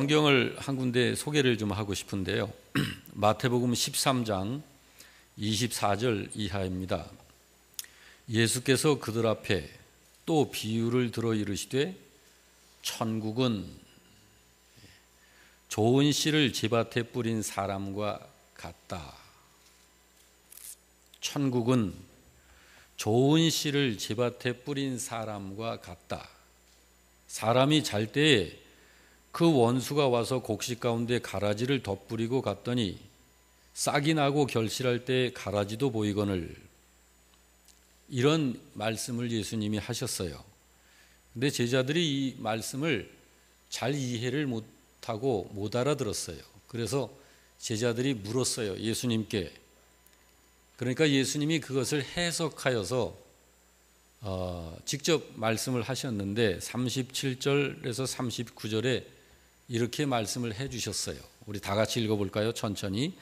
성경을 한 군데 소개를 좀 하고 싶은데요. 마태복음 13장 24절 이하입니다. 예수께서 그들 앞에 또 비유를 들어 이르시되 천국은 좋은 씨를 제밭에 뿌린 사람과 같다. 천국은 좋은 씨를 제밭에 뿌린 사람과 같다. 사람이 잘 때에 그 원수가 와서 곡식 가운데 가라지를 덧뿌리고 갔더니 싹이 나고 결실할 때 가라지도 보이거늘. 이런 말씀을 예수님이 하셨어요. 근데 제자들이 이 말씀을 잘 이해를 못하고 못 알아들었어요. 그래서 제자들이 물었어요, 예수님께. 그러니까 예수님이 그것을 해석하여서 직접 말씀을 하셨는데 37절에서 39절에 이렇게 말씀을 해주셨어요. 우리 다 같이 읽어볼까요? 천천히.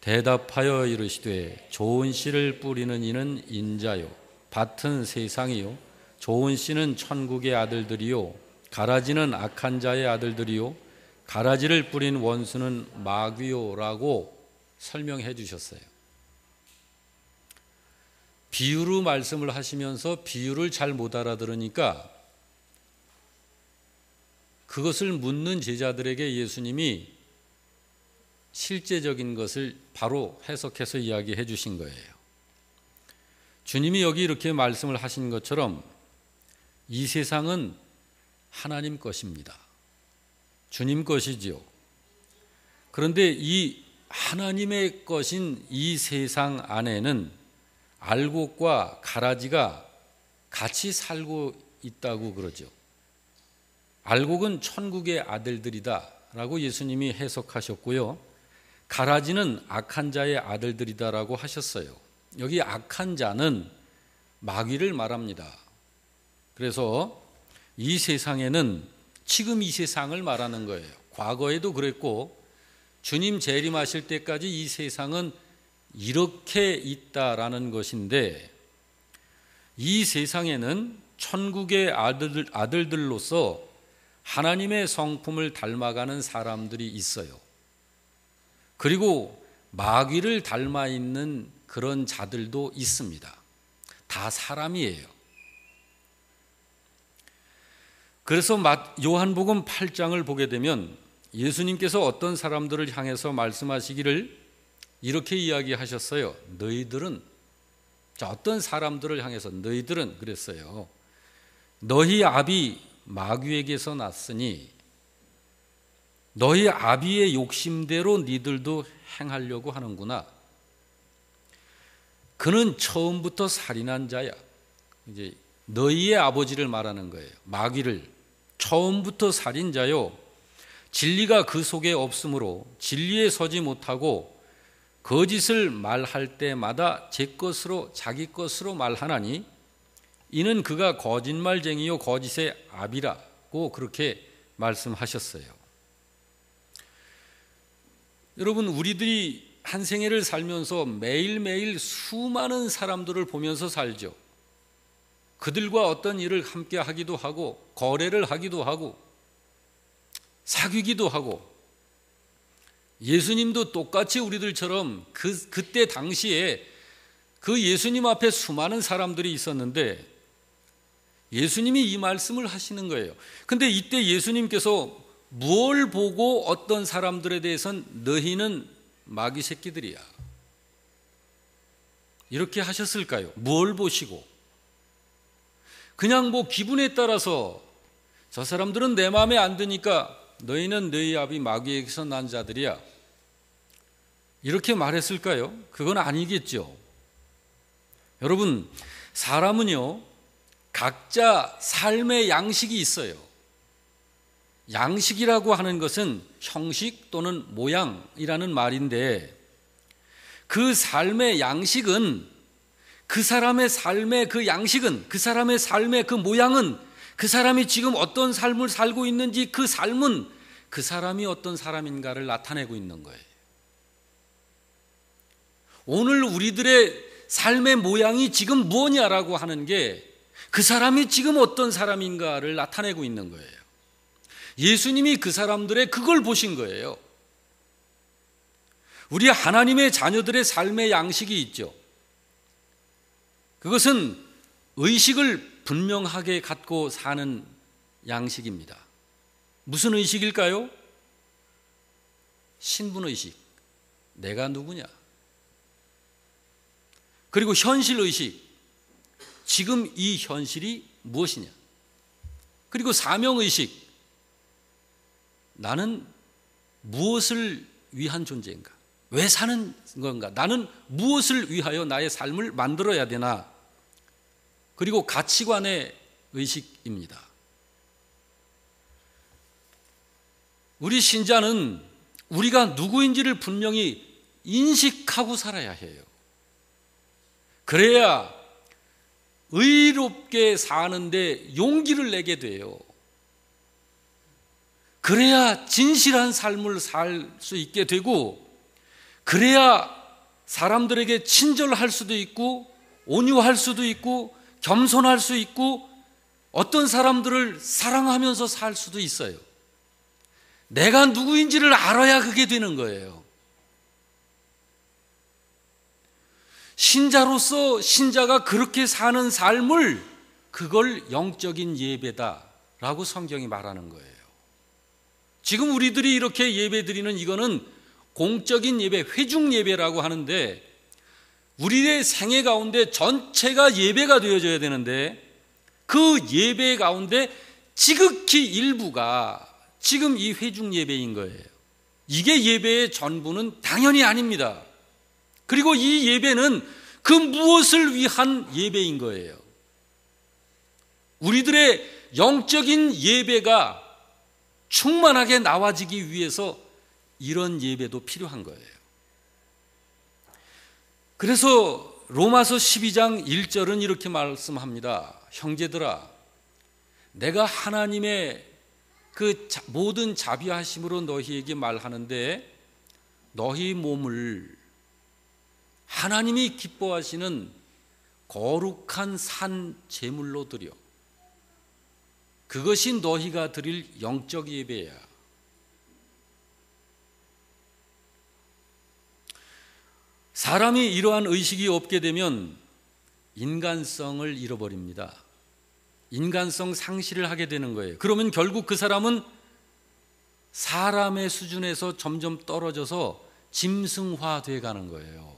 대답하여 이르시되 좋은 씨를 뿌리는 이는 인자요 밭은 세상이요 좋은 씨는 천국의 아들들이요 가라지는 악한 자의 아들들이요 가라지를 뿌린 원수는 마귀요라고 설명해 주셨어요. 비유로 말씀을 하시면서 비유를 잘 못 알아들으니까 그것을 묻는 제자들에게 예수님이 실제적인 것을 바로 해석해서 이야기해 주신 거예요. 주님이 여기 이렇게 말씀을 하신 것처럼 이 세상은 하나님 것입니다. 주님 것이지요. 그런데 이 하나님의 것인 이 세상 안에는 알곡과 가라지가 같이 살고 있다고 그러죠. 알곡은 천국의 아들들이다 라고 예수님이 해석하셨고요. 가라지는 악한 자의 아들들이다라고 하셨어요. 여기 악한 자는 마귀를 말합니다. 그래서 이 세상에는 지금 이 세상을 말하는 거예요. 과거에도 그랬고 주님 재림하실 때까지 이 세상은 이렇게 있다라는 것인데 이 세상에는 천국의 아들들로서 하나님의 성품을 닮아가는 사람들이 있어요. 그리고 마귀를 닮아 있는 그런 자들도 있습니다. 다 사람이에요. 그래서 요한복음 8장을 보게 되면 예수님께서 어떤 사람들을 향해서 말씀하시기를 이렇게 이야기하셨어요. 너희들은, 어떤 사람들을 향해서 너희들은 그랬어요. 너희 아비 마귀에게서 났으니 너희 아비의 욕심대로 니들도 행하려고 하는구나. 그는 처음부터 살인한 자야. 이제 너희의 아버지를 말하는 거예요. 마귀를. 처음부터 살인자요. 진리가 그 속에 없으므로 진리에 서지 못하고 거짓을 말할 때마다 자기 것으로 말하나니 이는 그가 거짓말쟁이요 거짓의 아비라고 그렇게 말씀하셨어요. 여러분, 우리들이 한 생애를 살면서 매일매일 수많은 사람들을 보면서 살죠. 그들과 어떤 일을 함께 하기도 하고 거래를 하기도 하고 사귀기도 하고 예수님도 똑같이 우리들처럼 그때 당시에 그 예수님 앞에 수많은 사람들이 있었는데 예수님이 이 말씀을 하시는 거예요. 근데 이때 예수님께서 무엇을 보고 어떤 사람들에 대해서는 너희는 마귀 새끼들이야 이렇게 하셨을까요? 무엇을 보시고? 그냥 기분에 따라서 저 사람들은 내 마음에 안 드니까 너희는 너희 아비 마귀에게서 난 자들이야 이렇게 말했을까요? 그건 아니겠죠. 여러분, 사람은요 각자 삶의 양식이 있어요. 양식이라고 하는 것은 형식 또는 모양이라는 말인데 그 삶의 양식은 그 사람의 삶의 그 양식은 그 사람의 삶의 그 모양은 그 사람이 지금 어떤 삶을 살고 있는지 그 삶은 그 사람이 어떤 사람인가를 나타내고 있는 거예요. 오늘 우리들의 삶의 모양이 지금 뭐냐라고 하는 게 그 사람이 지금 어떤 사람인가를 나타내고 있는 거예요. 예수님이 그 사람들의 그걸 보신 거예요. 우리 하나님의 자녀들의 삶의 양식이 있죠. 그것은 의식을 분명하게 갖고 사는 양식입니다. 무슨 의식일까요? 신분의식. 내가 누구냐? 그리고 현실의식. 지금 이 현실이 무엇이냐? 그리고 사명의식. 나는 무엇을 위한 존재인가? 왜 사는 건가? 나는 무엇을 위하여 나의 삶을 만들어야 되나? 그리고 가치관의 의식입니다. 우리 신자는 우리가 누구인지를 분명히 인식하고 살아야 해요. 그래야 의롭게 사는데 용기를 내게 돼요. 그래야 진실한 삶을 살 수 있게 되고, 그래야 사람들에게 친절할 수도 있고, 온유할 수도 있고, 겸손할 수 있고, 어떤 사람들을 사랑하면서 살 수도 있어요. 내가 누구인지를 알아야 그게 되는 거예요. 신자로서 신자가 그렇게 사는 삶을, 그걸 영적인 예배다라고 성경이 말하는 거예요. 지금 우리들이 이렇게 예배 드리는 이거는 공적인 예배, 회중 예배라고 하는데, 우리의 생애 가운데 전체가 예배가 되어져야 되는데, 그 예배 가운데 지극히 일부가 지금 이 회중 예배인 거예요. 이게 예배의 전부는 당연히 아닙니다. 그리고 이 예배는 그 무엇을 위한 예배인 거예요. 우리들의 영적인 예배가 충만하게 나와지기 위해서 이런 예배도 필요한 거예요. 그래서 로마서 12장 1절은 이렇게 말씀합니다. 형제들아, 내가 하나님의 그 모든 자비하심으로 너희에게 말하는데, 너희 몸을 하나님이 기뻐하시는 거룩한 산 제물로 드려. 그것이 너희가 드릴 영적 예배야. 사람이 이러한 의식이 없게 되면 인간성을 잃어버립니다. 인간성 상실을 하게 되는 거예요. 그러면 결국 그 사람은 사람의 수준에서 점점 떨어져서 짐승화되어 가는 거예요.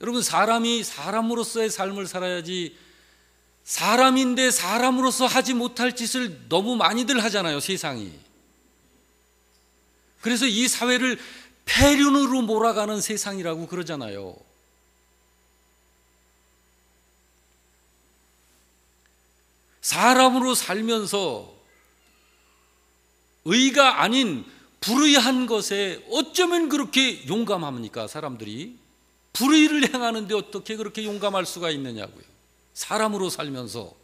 여러분, 사람이 사람으로서의 삶을 살아야지, 사람인데 사람으로서 하지 못할 짓을 너무 많이들 하잖아요, 세상이. 그래서 이 사회를 폐륜으로 몰아가는 세상이라고 그러잖아요. 사람으로 살면서 의가 아닌 불의한 것에 어쩌면 그렇게 용감합니까? 사람들이 불의를 행하는데 어떻게 그렇게 용감할 수가 있느냐고요. 사람으로 살면서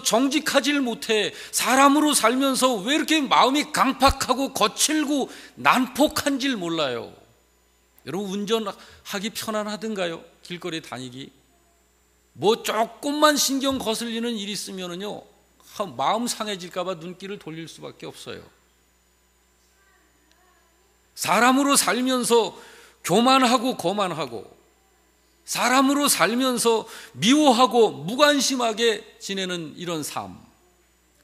정직하질 못해. 사람으로 살면서 왜 이렇게 마음이 강팍하고 거칠고 난폭한지를 몰라요. 여러분, 운전하기 편안하던가요? 길거리 다니기. 뭐 조금만 신경 거슬리는 일이 있으면은요, 마음 상해질까봐 눈길을 돌릴 수밖에 없어요. 사람으로 살면서 교만하고 거만하고, 사람으로 살면서 미워하고 무관심하게 지내는 이런 삶,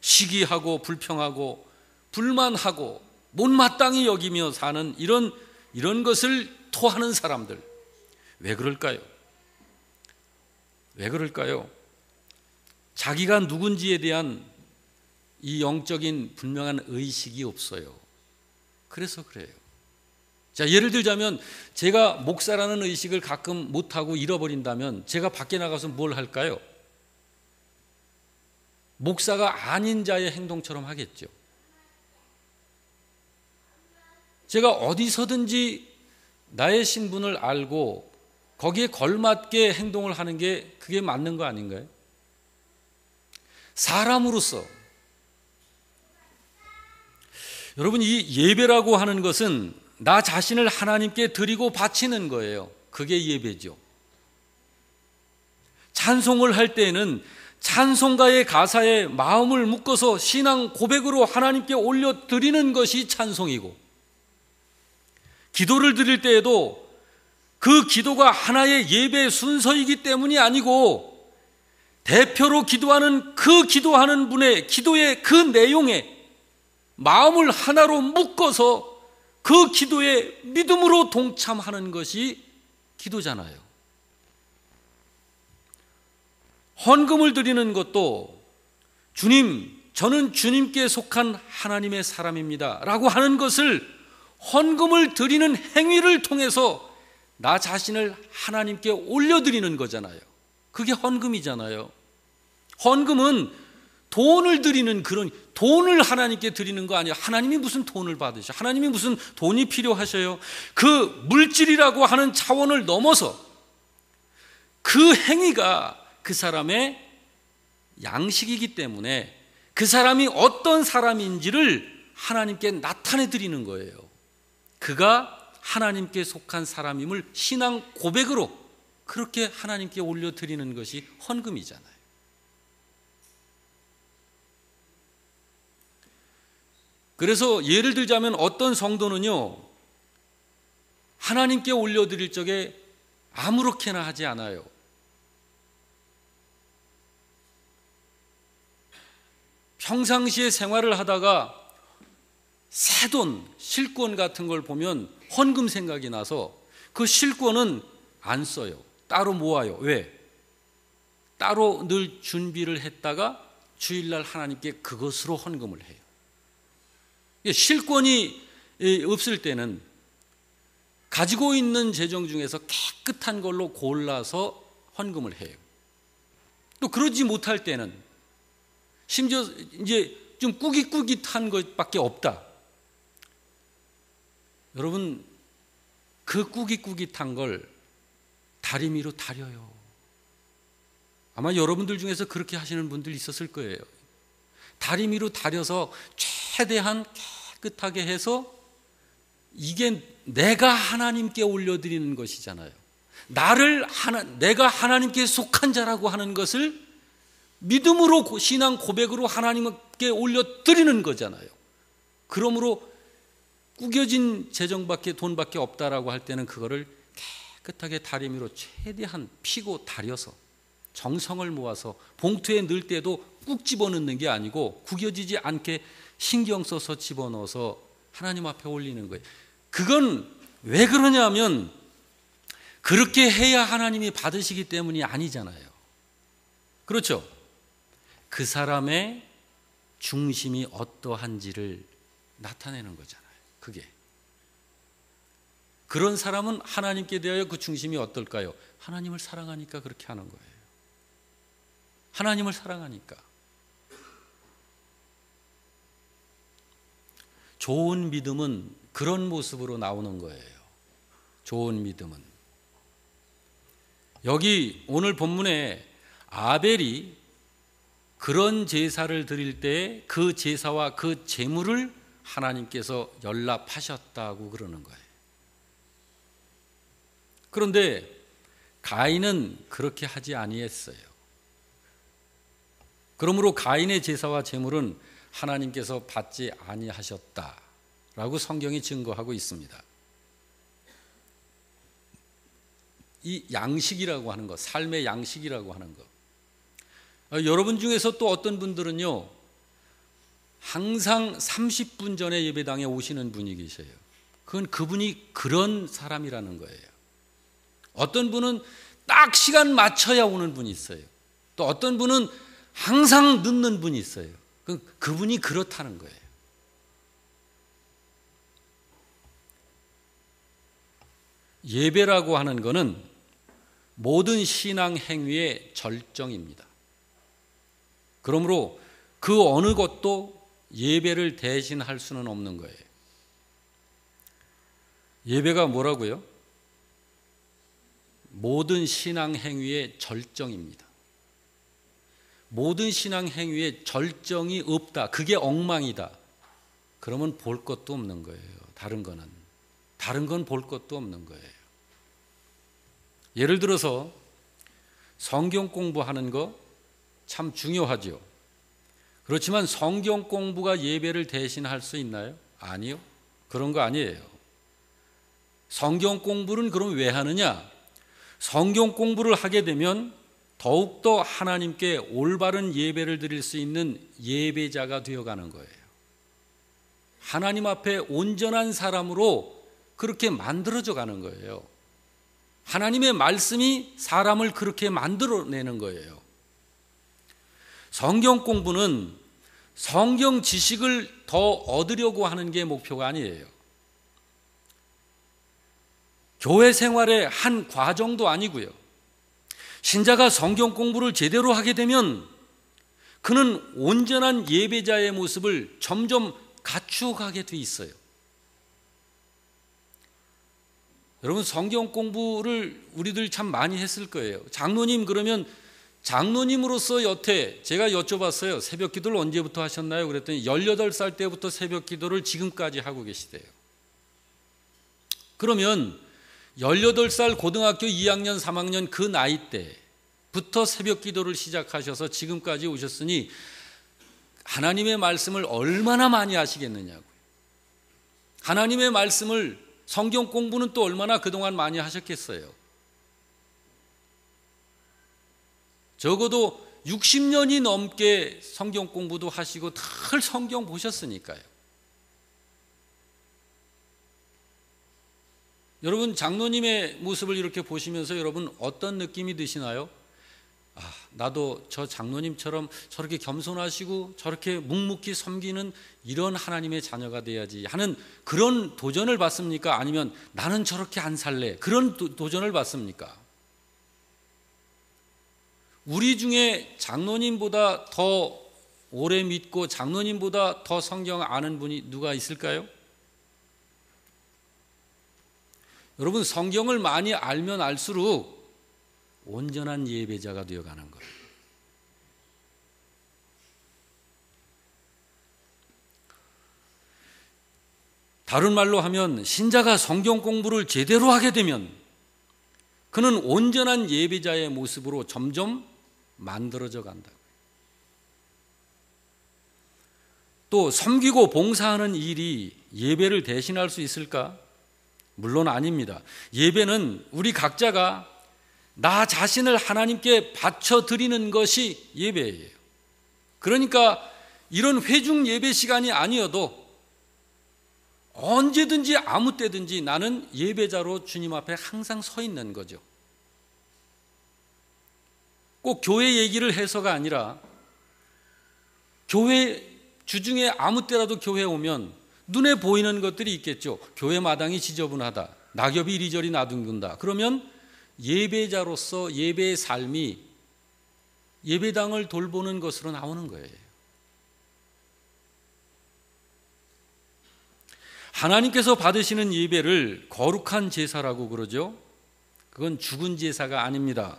시기하고 불평하고 불만하고 못마땅히 여기며 사는 이런 것을 토하는 사람들, 왜 그럴까요? 왜 그럴까요? 자기가 누군지에 대한 이 영적인 분명한 의식이 없어요. 그래서 그래요. 자, 예를 들자면 제가 목사라는 의식을 가끔 못하고 잃어버린다면 제가 밖에 나가서 뭘 할까요? 목사가 아닌 자의 행동처럼 하겠죠. 제가 어디서든지 나의 신분을 알고 거기에 걸맞게 행동을 하는 게 그게 맞는 거 아닌가요? 사람으로서 여러분, 이 예배라고 하는 것은 나 자신을 하나님께 드리고 바치는 거예요. 그게 예배죠. 찬송을 할 때에는 찬송가의 가사에 마음을 묶어서 신앙 고백으로 하나님께 올려드리는 것이 찬송이고, 기도를 드릴 때에도 그 기도가 하나의 예배 순서이기 때문이 아니고, 대표로 기도하는 그 기도하는 분의 기도의 그 내용에 마음을 하나로 묶어서 그 기도에 믿음으로 동참하는 것이 기도잖아요. 헌금을 드리는 것도 주님, 저는 주님께 속한 하나님의 사람입니다 라고 하는 것을 헌금을 드리는 행위를 통해서 나 자신을 하나님께 올려드리는 거잖아요. 그게 헌금이잖아요. 헌금은 돈을 드리는, 그런 돈을 하나님께 드리는 거 아니에요. 하나님이 무슨 돈을 받으셔? 하나님이 무슨 돈이 필요하셔요? 그 물질이라고 하는 차원을 넘어서 그 행위가 그 사람의 양식이기 때문에 그 사람이 어떤 사람인지를 하나님께 나타내 드리는 거예요. 그가 하나님께 속한 사람임을 신앙 고백으로 그렇게 하나님께 올려드리는 것이 헌금이잖아요. 그래서 예를 들자면 어떤 성도는요, 하나님께 올려드릴 적에 아무렇게나 하지 않아요. 평상시에 생활을 하다가 새돈, 실권 같은 걸 보면 헌금 생각이 나서 그 실권은 안 써요. 따로 모아요. 왜? 따로 늘 준비를 했다가 주일날 하나님께 그것으로 헌금을 해요. 실권이 없을 때는 가지고 있는 재정 중에서 깨끗한 걸로 골라서 헌금을 해요. 또 그러지 못할 때는 심지어 이제 좀 꾸깃꾸깃한 것밖에 없다. 여러분, 그 꾸깃꾸깃한 걸 다리미로 다려요. 아마 여러분들 중에서 그렇게 하시는 분들 있었을 거예요. 다리미로 다려서 최대한 깨끗하게 해서, 이게 내가 하나님께 올려드리는 것이잖아요. 내가 하나님께 속한 자라고 하는 것을 믿음으로 신앙 고백으로 하나님께 올려드리는 거잖아요. 그러므로 구겨진 재정밖에 돈밖에 없다라고 할 때는 그거를 깨끗하게 다리미로 최대한 피고 다려서 정성을 모아서 봉투에 넣을 때도 꾹 집어넣는 게 아니고 구겨지지 않게 신경 써서 집어넣어서 하나님 앞에 올리는 거예요. 그건 왜 그러냐면 그렇게 해야 하나님이 받으시기 때문이 아니잖아요. 그렇죠? 그 사람의 중심이 어떠한지를 나타내는 거잖아요. 그게. 그런 사람은 하나님께 대하여 그 중심이 어떨까요? 하나님을 사랑하니까 그렇게 하는 거예요. 하나님을 사랑하니까. 좋은 믿음은 그런 모습으로 나오는 거예요. 좋은 믿음은. 여기 오늘 본문에 아벨이 그런 제사를 드릴 때 그 제사와 그 제물을 하나님께서 연락하셨다고 그러는 거예요. 그런데 가인은 그렇게 하지 아니했어요. 그러므로 가인의 제사와 제물은 하나님께서 받지 아니하셨다라고 성경이 증거하고 있습니다. 이 양식이라고 하는 것, 삶의 양식이라고 하는 것. 여러분 중에서 또 어떤 분들은요, 항상 30분 전에 예배당에 오시는 분이 계셔요. 그분이 그런 사람이라는 거예요. 어떤 분은 딱 시간 맞춰야 오는 분이 있어요. 또 어떤 분은 항상 늦는 분이 있어요. 그분이 그렇다는 거예요. 예배라고 하는 것은 모든 신앙 행위의 절정입니다. 그러므로 그 어느 것도 예배를 대신할 수는 없는 거예요. 예배가 뭐라고요? 모든 신앙 행위의 절정입니다. 모든 신앙 행위에 절정이 없다. 그게 엉망이다. 그러면 볼 것도 없는 거예요. 다른 건 볼 것도 없는 거예요. 예를 들어서 성경 공부하는 거, 참 중요하죠. 그렇지만 성경 공부가 예배를 대신할 수 있나요? 아니요. 그런 거 아니에요. 성경 공부는 그럼 왜 하느냐? 성경 공부를 하게 되면 더욱더 하나님께 올바른 예배를 드릴 수 있는 예배자가 되어가는 거예요. 하나님 앞에 온전한 사람으로 그렇게 만들어져 가는 거예요. 하나님의 말씀이 사람을 그렇게 만들어내는 거예요. 성경 공부는 성경 지식을 더 얻으려고 하는 게 목표가 아니에요. 교회 생활의 한 과정도 아니고요. 신자가 성경 공부를 제대로 하게 되면 그는 온전한 예배자의 모습을 점점 갖추어가게 돼 있어요. 여러분, 성경 공부를 우리들 참 많이 했을 거예요. 장로님, 그러면 장로님으로서 여태 제가 여쭤봤어요. 새벽 기도를 언제부터 하셨나요? 그랬더니 18살 때부터 새벽 기도를 지금까지 하고 계시대요. 그러면 18살 고등학교 2학년, 3학년 그 나이 때부터 새벽 기도를 시작하셔서 지금까지 오셨으니 하나님의 말씀을 얼마나 많이 하시겠느냐고요. 하나님의 말씀을, 성경 공부는 또 얼마나 그동안 많이 하셨겠어요. 적어도 60년이 넘게 성경 공부도 하시고 늘 성경 보셨으니까요. 여러분, 장로님의 모습을 이렇게 보시면서 여러분 어떤 느낌이 드시나요? 나도 저 장로님처럼 저렇게 겸손하시고 저렇게 묵묵히 섬기는 이런 하나님의 자녀가 돼야지 하는 그런 도전을 받습니까? 아니면 나는 저렇게 안 살래, 그런 도전을 받습니까? 우리 중에 장로님보다 더 오래 믿고 장로님보다 더 성경 아는 분이 누가 있을까요? 여러분, 성경을 많이 알면 알수록 온전한 예배자가 되어가는 거예요. 다른 말로 하면 신자가 성경 공부를 제대로 하게 되면 그는 온전한 예배자의 모습으로 점점 만들어져 간다고요. 또 섬기고 봉사하는 일이 예배를 대신할 수 있을까? 물론 아닙니다. 예배는 우리 각자가 나 자신을 하나님께 바쳐 드리는 것이 예배예요. 그러니까 이런 회중 예배 시간이 아니어도 언제든지 아무 때든지 나는 예배자로 주님 앞에 항상 서 있는 거죠. 꼭 교회 얘기를 해서가 아니라 교회 주중에 아무 때라도 교회 오면 눈에 보이는 것들이 있겠죠. 교회 마당이 지저분하다, 낙엽이 이리저리 나둥근다. 그러면 예배자로서 예배의 삶이 예배당을 돌보는 것으로 나오는 거예요. 하나님께서 받으시는 예배를 거룩한 제사라고 그러죠. 그건 죽은 제사가 아닙니다.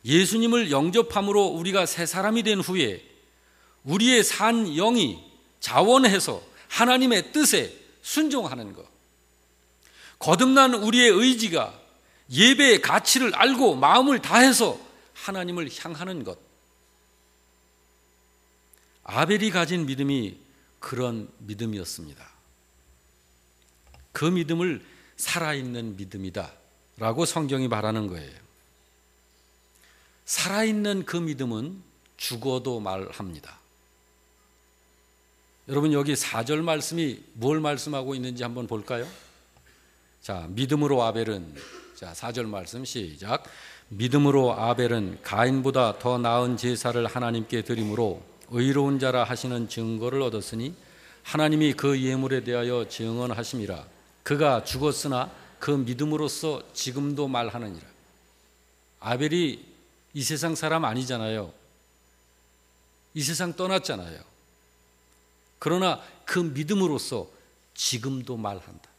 예수님을 영접함으로 우리가 새 사람이 된 후에 우리의 산 영이 자원해서 하나님의 뜻에 순종하는 것, 거듭난 우리의 의지가 예배의 가치를 알고 마음을 다해서 하나님을 향하는 것. 아벨이 가진 믿음이 그런 믿음이었습니다. 그 믿음을 살아있는 믿음이다 라고 성경이 말하는 거예요. 살아있는 그 믿음은 죽어도 말합니다. 여러분, 여기 4절 말씀이 뭘 말씀하고 있는지 한번 볼까요? 자, 믿음으로 아벨은, 자, 4절 말씀 시작. 믿음으로 아벨은 가인보다 더 나은 제사를 하나님께 드림으로 의로운 자라 하시는 증거를 얻었으니 하나님이 그 예물에 대하여 증언하심이라. 그가 죽었으나 그 믿음으로써 지금도 말하느니라. 아벨이 이 세상 사람 아니잖아요. 이 세상 떠났잖아요. 그러나 그 믿음으로써 지금도 말한다.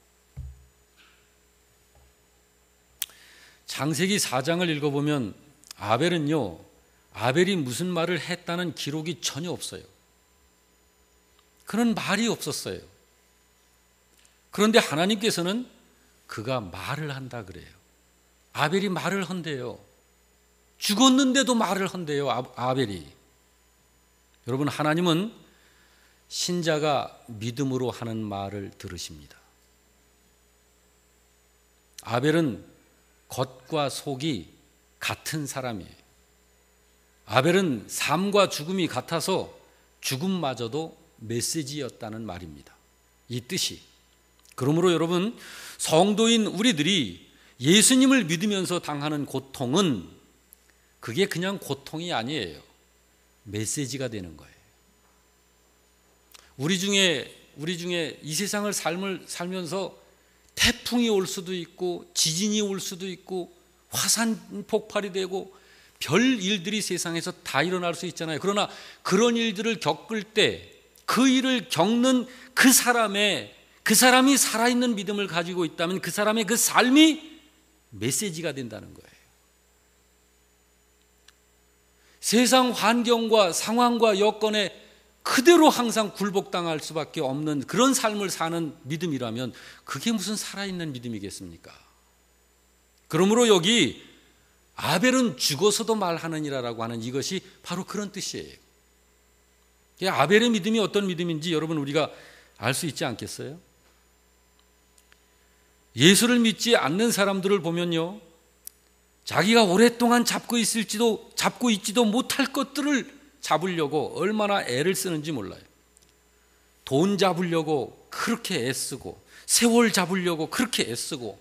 창세기 4장을 읽어보면 아벨이 무슨 말을 했다는 기록이 전혀 없어요. 그런 말이 없었어요. 그런데 하나님께서는 그가 말을 한다 그래요. 아벨이 말을 한대요. 죽었는데도 말을 한대요. 아벨이. 여러분, 하나님은 신자가 믿음으로 하는 말을 들으십니다. 아벨은 겉과 속이 같은 사람이에요. 아벨은 삶과 죽음이 같아서 죽음마저도 메시지였다는 말입니다. 이 뜻이. 그러므로 여러분, 성도인 우리들이 예수님을 믿으면서 당하는 고통은 그게 그냥 고통이 아니에요. 메시지가 되는 거예요. 우리 중에 이 세상을 삶을 살면서 태풍이 올 수도 있고 지진이 올 수도 있고 화산 폭발이 되고 별 일들이 세상에서 다 일어날 수 있잖아요. 그러나 그런 일들을 겪을 때 그 일을 겪는 그 사람이 살아있는 믿음을 가지고 있다면 그 사람의 그 삶이 메시지가 된다는 거예요. 세상 환경과 상황과 여건에 그대로 항상 굴복당할 수밖에 없는 그런 삶을 사는 믿음이라면 그게 무슨 살아있는 믿음이겠습니까? 그러므로 여기 아벨은 죽어서도 말하느니라라고 하는 이것이 바로 그런 뜻이에요. 아벨의 믿음이 어떤 믿음인지 여러분 우리가 알 수 있지 않겠어요? 예수를 믿지 않는 사람들을 보면요, 자기가 오랫동안 잡고 있지도 못할 것들을 잡으려고 얼마나 애를 쓰는지 몰라요. 돈 잡으려고 그렇게 애쓰고, 세월 잡으려고 그렇게 애쓰고,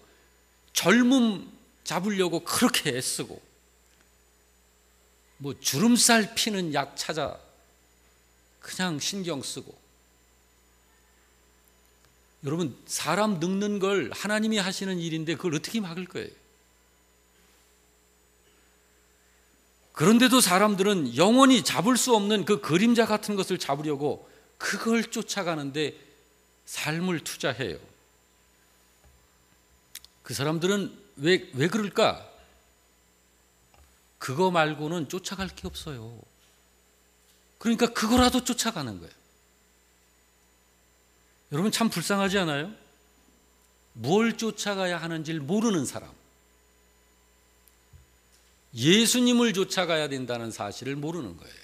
젊음 잡으려고 그렇게 애쓰고, 뭐 주름살 피는 약 찾아 그냥 신경 쓰고. 여러분, 사람 늙는 걸 하나님이 하시는 일인데 그걸 어떻게 막을 거예요? 그런데도 사람들은 영원히 잡을 수 없는 그 그림자 같은 것을 잡으려고 그걸 쫓아가는데 삶을 투자해요. 그 사람들은 왜 그럴까? 그거 말고는 쫓아갈 게 없어요. 그러니까 그거라도 쫓아가는 거예요. 여러분, 참 불쌍하지 않아요? 뭘 쫓아가야 하는지를 모르는 사람, 예수님을 쫓아가야 된다는 사실을 모르는 거예요.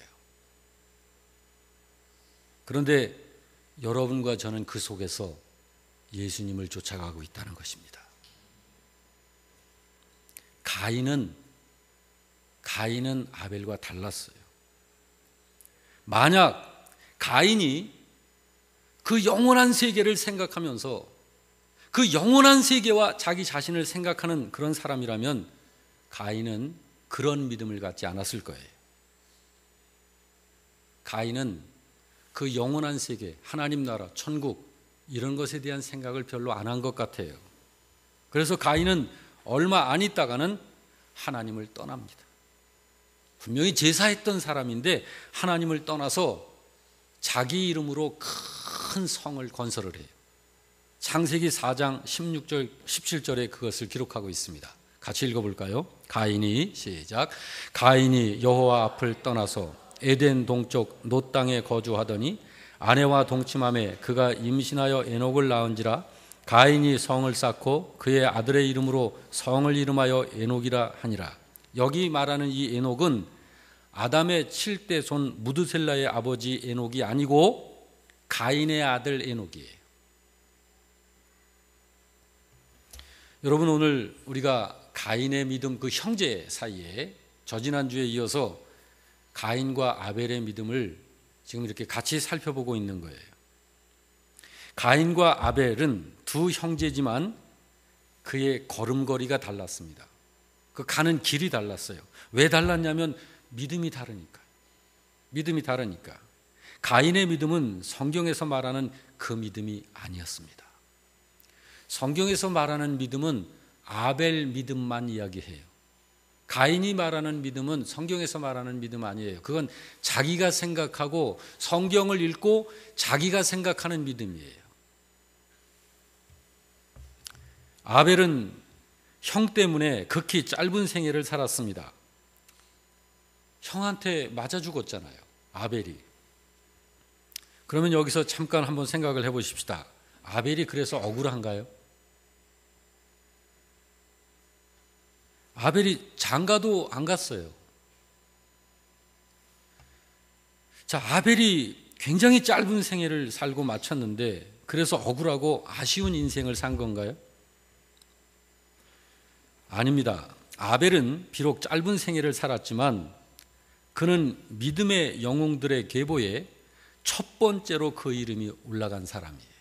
그런데 여러분과 저는 그 속에서 예수님을 쫓아가고 있다는 것입니다. 가인은 아벨과 달랐어요. 만약 가인이 그 영원한 세계를 생각하면서 그 영원한 세계와 자기 자신을 생각하는 그런 사람이라면 가인은 그런 믿음을 갖지 않았을 거예요. 가인은 그 영원한 세계, 하나님 나라, 천국 이런 것에 대한 생각을 별로 안 한 것 같아요. 그래서 가인은 얼마 안 있다가는 하나님을 떠납니다. 분명히 제사했던 사람인데 하나님을 떠나서 자기 이름으로 큰 성을 건설을 해요. 창세기 4장 16절, 17절에 그것을 기록하고 있습니다. 같이 읽어볼까요? 시작. 가인이 여호와 앞을 떠나서 에덴 동쪽 놋 땅에 거주하더니 아내와 동침함에 그가 임신하여 에녹을 낳은지라. 가인이 성을 쌓고 그의 아들의 이름으로 성을 이름하여 에녹이라 하니라. 여기 말하는 이 에녹은 아담의 7대 손 무드셀라의 아버지 에녹이 아니고 가인의 아들 에녹이에요. 여러분, 오늘 우리가 가인의 믿음, 그 형제 사이에 저지난주에 이어서 가인과 아벨의 믿음을 지금 이렇게 같이 살펴보고 있는 거예요. 가인과 아벨은 두 형제지만 그의 걸음걸이가 달랐습니다. 그 가는 길이 달랐어요. 왜 달랐냐면 믿음이 다르니까. 가인의 믿음은 성경에서 말하는 그 믿음이 아니었습니다. 성경에서 말하는 믿음은 아벨 믿음만 이야기해요. 가인이 말하는 믿음은 성경에서 말하는 믿음 아니에요. 그건 자기가 생각하고 성경을 읽고 자기가 생각하는 믿음이에요. 아벨은 형 때문에 극히 짧은 생애를 살았습니다. 형한테 맞아 죽었잖아요, 아벨이. 그러면 여기서 잠깐 한번 생각을 해보십시다. 아벨이 그래서 억울한가요? 아벨이 장가도 안 갔어요. 자, 아벨이 굉장히 짧은 생애를 살고 마쳤는데 그래서 억울하고 아쉬운 인생을 산 건가요? 아닙니다. 아벨은 비록 짧은 생애를 살았지만 그는 믿음의 영웅들의 계보에 첫 번째로 그 이름이 올라간 사람이에요.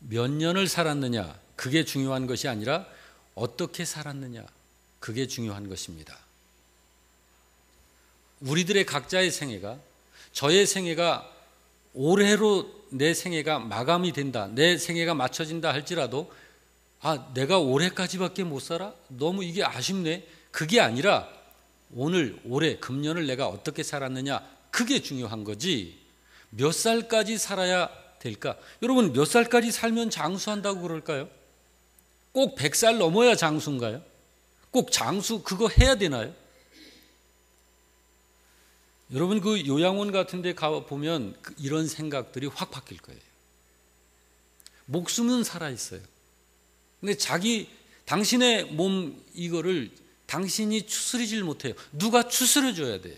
몇 년을 살았느냐, 그게 중요한 것이 아니라 어떻게 살았느냐, 그게 중요한 것입니다. 우리들의 각자의 생애가, 저의 생애가 올해로 내 생애가 마감이 된다, 내 생애가 맞춰진다 할지라도 내가 올해까지밖에 못 살아? 너무 이게 아쉽네. 그게 아니라 오늘, 올해, 금년을 내가 어떻게 살았느냐, 그게 중요한 거지. 몇 살까지 살아야 될까? 여러분, 몇 살까지 살면 장수한다고 그럴까요? 꼭 100살 넘어야 장수인가요? 꼭 장수 그거 해야 되나요? 여러분, 그 요양원 같은 데 가보면 이런 생각들이 확 바뀔 거예요. 목숨은 살아있어요. 근데 당신의 몸 이거를 당신이 추스리질 못해요. 누가 추스려줘야 돼요.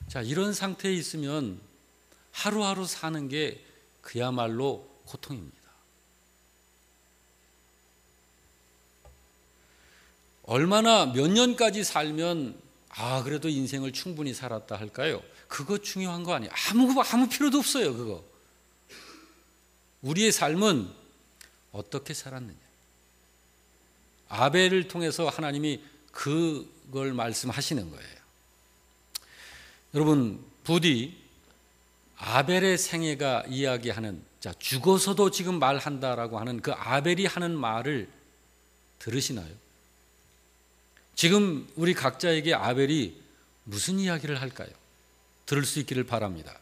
자, 이런 상태에 있으면 하루하루 사는 게 그야말로 고통입니다. 얼마나 몇 년까지 살면 그래도 인생을 충분히 살았다 할까요? 그거 중요한 거 아니에요. 아무 필요도 없어요. 그거. 우리의 삶은 어떻게 살았느냐. 아벨을 통해서 하나님이 그걸 말씀하시는 거예요. 여러분, 부디 아벨의 생애가 이야기하는, 죽어서도 지금 말한다라고 하는 그 아벨이 하는 말을 들으시나요? 지금 우리 각자에게 아벨이 무슨 이야기를 할까요? 들을 수 있기를 바랍니다.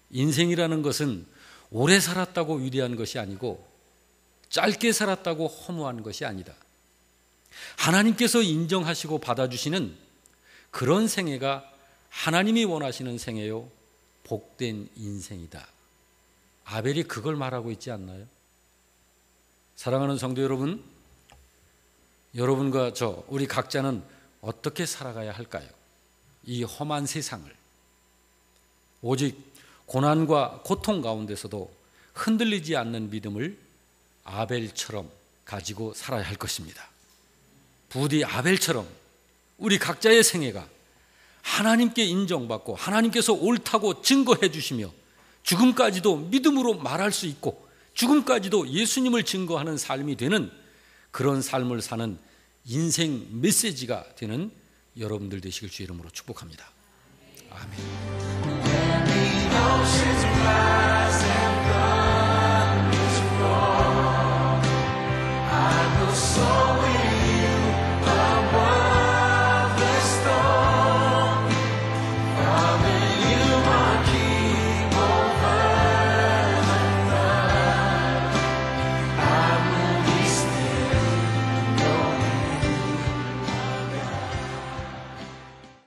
인생이라는 것은 오래 살았다고 위대한 것이 아니고 짧게 살았다고 허무한 것이 아니다. 하나님께서 인정하시고 받아주시는 그런 생애가 하나님이 원하시는 생애요, 복된 인생이다. 아벨이 그걸 말하고 있지 않나요? 사랑하는 성도 여러분, 여러분과 우리 각자는 어떻게 살아가야 할까요? 이 험한 세상을 오직 고난과 고통 가운데서도 흔들리지 않는 믿음을 아벨처럼 가지고 살아야 할 것입니다. 부디 아벨처럼 우리 각자의 생애가 하나님께 인정받고 하나님께서 옳다고 증거해 주시며 죽음까지도 믿음으로 말할 수 있고 죽음까지도 예수님을 증거하는 삶이 되는 그런 삶을 사는 인생 메시지가 되는 여러분들 되시길 주의 이름으로 축복합니다. 아멘.